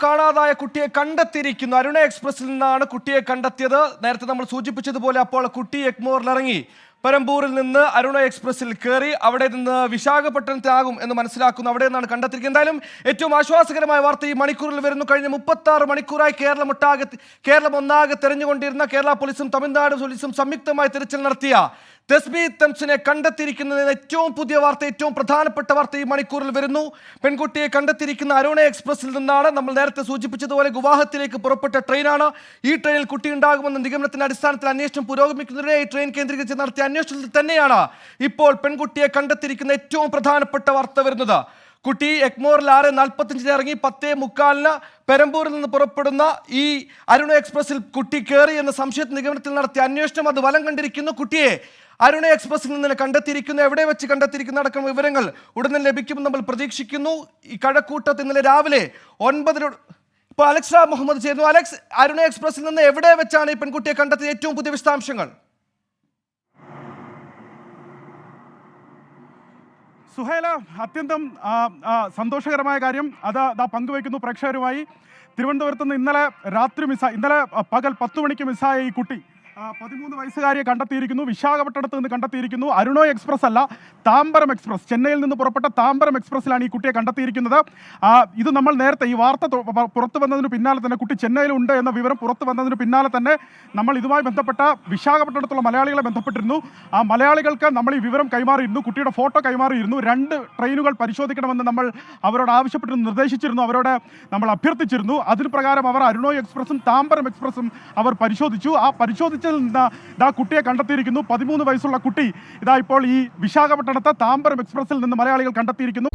കാണാതായ കുട്ടിയെ കണ്ടെത്തിയിരിക്കുന്നു. അരുണ എക്സ്പ്രസിൽ നിന്നാണ് കുട്ടിയെ കണ്ടെത്തിയത്. നേരത്തെ നമ്മൾ സൂചിപ്പിച്ചതുപോലെ അപ്പോൾ കുട്ടി എഗ്മോറിൽ ഇറങ്ങി പെരമ്പൂരിൽ നിന്ന് അരുണ എക്സ്പ്രസിൽ കയറി അവിടെ നിന്ന് വിശാഖപട്ടണത്തിലാകും എന്ന് മനസ്സിലാക്കുന്നു. അവിടെ നിന്നാണ് കണ്ടെത്തിയിരിക്കുന്നത്. എന്തായാലും ഏറ്റവും ആശ്വാസകരമായ വാർത്ത ഈ മണിക്കൂറിൽ വരുന്നു. കഴിഞ്ഞ 36 മണിക്കൂറായി കേരളം ഒന്നാകെ തെരഞ്ഞുകൊണ്ടിരുന്ന കേരള പോലീസും തമിഴ്നാട് പോലീസും സംയുക്തമായി തിരച്ചിൽ നടത്തിയ തസ്ബീത് തംസിനെ കണ്ടെത്തിയിരിക്കുന്നതിന് ഏറ്റവും പുതിയ വാർത്ത, ഏറ്റവും പ്രധാനപ്പെട്ട വാർത്ത ഈ മണിക്കൂറിൽ വരുന്നു. പെൺകുട്ടിയെ കണ്ടെത്തിയിരിക്കുന്ന അരുണ എക്സ്പ്രസിൽ നിന്നാണ്. നമ്മൾ നേരത്തെ സൂചിപ്പിച്ചതുപോലെ ഗുവാഹത്തിലേക്ക് പുറപ്പെട്ട ട്രെയിനാണ്. ഈ ട്രെയിനിൽ കുട്ടി ഉണ്ടാകുമെന്ന നിഗമനത്തിന്റെ അടിസ്ഥാനത്തിൽ അന്വേഷണം പുരോഗമിക്കുന്നതിനെ ഈ ട്രെയിൻ കേന്ദ്രീകരിച്ച് നടത്തിയ അന്വേഷണത്തിൽ തന്നെയാണ് ഇപ്പോൾ പെൺകുട്ടിയെ കണ്ടെത്തിയിരിക്കുന്ന ഏറ്റവും പ്രധാനപ്പെട്ട വാർത്ത വരുന്നത്. കുട്ടി എഗ്മോറിൽ 6:45 ഇറങ്ങി 10:45 പെരമ്പൂരിൽ നിന്ന് പുറപ്പെടുന്ന ഈ അരുണ എക്സ്പ്രസിൽ കുട്ടി കയറി എന്ന സംശയത്തിൽ നിഗമനത്തിൽ നടത്തിയ അന്വേഷണം അത് ഫലം കണ്ടിരിക്കുന്നു. കുട്ടിയെ അരുണ എക്സ്പ്രസിൽ നിന്ന് കണ്ടെത്തിയിരിക്കുന്നു. എവിടെ വെച്ച് കണ്ടെത്തിയിരിക്കുന്ന അടക്കം വിവരങ്ങൾ ഉടനെ ലഭിക്കുമെന്ന് നമ്മൾ പ്രതീക്ഷിക്കുന്നു. ഈ കഴക്കൂട്ടത്ത് ഇന്നലെ രാവിലെ 9 ഇപ്പോൾ അലക്സ് മുഹമ്മദ് ചേരുന്നു. അലക്സ്, അരുണ എക്സ്പ്രസിൽ നിന്ന് എവിടെ വെച്ചാണ് ഈ പെൺകുട്ടിയെ കണ്ടെത്തിയ ഏറ്റവും പുതിയ വിശദാംശങ്ങൾ? സുഹൈല, അത്യന്തം സന്തോഷകരമായ കാര്യം അത് പങ്കുവയ്ക്കുന്നു പ്രേക്ഷകരുമായി. തിരുവനന്തപുരത്ത് നിന്ന് ഇന്നലെ പകൽ 10 മണിക്ക് മിസ്സായ ഈ കുട്ടി 13 വയസ്സുകാരിയെ കണ്ടെത്തിയിരിക്കുന്നു. വിശാഖപട്ടണത്ത് നിന്ന് കണ്ടെത്തിയിരിക്കുന്നു. അരുണോ എക്സ്പ്രസ് അല്ല, താമ്പരം എക്സ്പ്രസ്, ചെന്നൈയിൽ നിന്ന് പുറപ്പെട്ട താമ്പരം എക്സ്പ്രസ്സിലാണ് ഈ കുട്ടിയെ കണ്ടെത്തിയിരിക്കുന്നത്. ഇത് നമ്മൾ നേരത്തെ ഈ വാർത്ത പുറത്തു വന്നതിന് പിന്നാലെ തന്നെ, കുട്ടി ചെന്നൈയിലുണ്ട് എന്ന വിവരം പുറത്തു വന്നതിന് പിന്നാലെ തന്നെ നമ്മൾ ഇതുമായി ബന്ധപ്പെട്ട വിശാഖപട്ടണത്തുള്ള മലയാളികളെ ബന്ധപ്പെട്ടിരുന്നു. ആ മലയാളികൾക്ക് നമ്മൾ ഈ വിവരം കൈമാറിയിരുന്നു, കുട്ടിയുടെ ഫോട്ടോ കൈമാറിയിരുന്നു. 2 ട്രെയിനുകൾ പരിശോധിക്കണമെന്ന് നമ്മൾ അവരോട് ആവശ്യപ്പെട്ടിരുന്നു, നിർദ്ദേശിച്ചിരുന്നു, അവരോട് നമ്മൾ അഭ്യർത്ഥിച്ചിരുന്നു. അതിന് പ്രകാരം അവർ അരുണോ എക്സ്പ്രസും താമ്പരം എക്സ്പ്രസും അവർ പരിശോധിച്ചു. ആ പരിശോധിച്ചതിൽ നിന്ന് കുട്ടിയെ കണ്ടെത്തിയിരിക്കുന്നു. 13 വയസ്സുള്ള കുട്ടി ഇപ്പോൾ ഈ വിശാഖപട്ടണത്ത് താമ്പരം എക്സ്പ്രസിൽ നിന്ന് മലയാളികൾ കണ്ടെത്തിയിരിക്കുന്നു.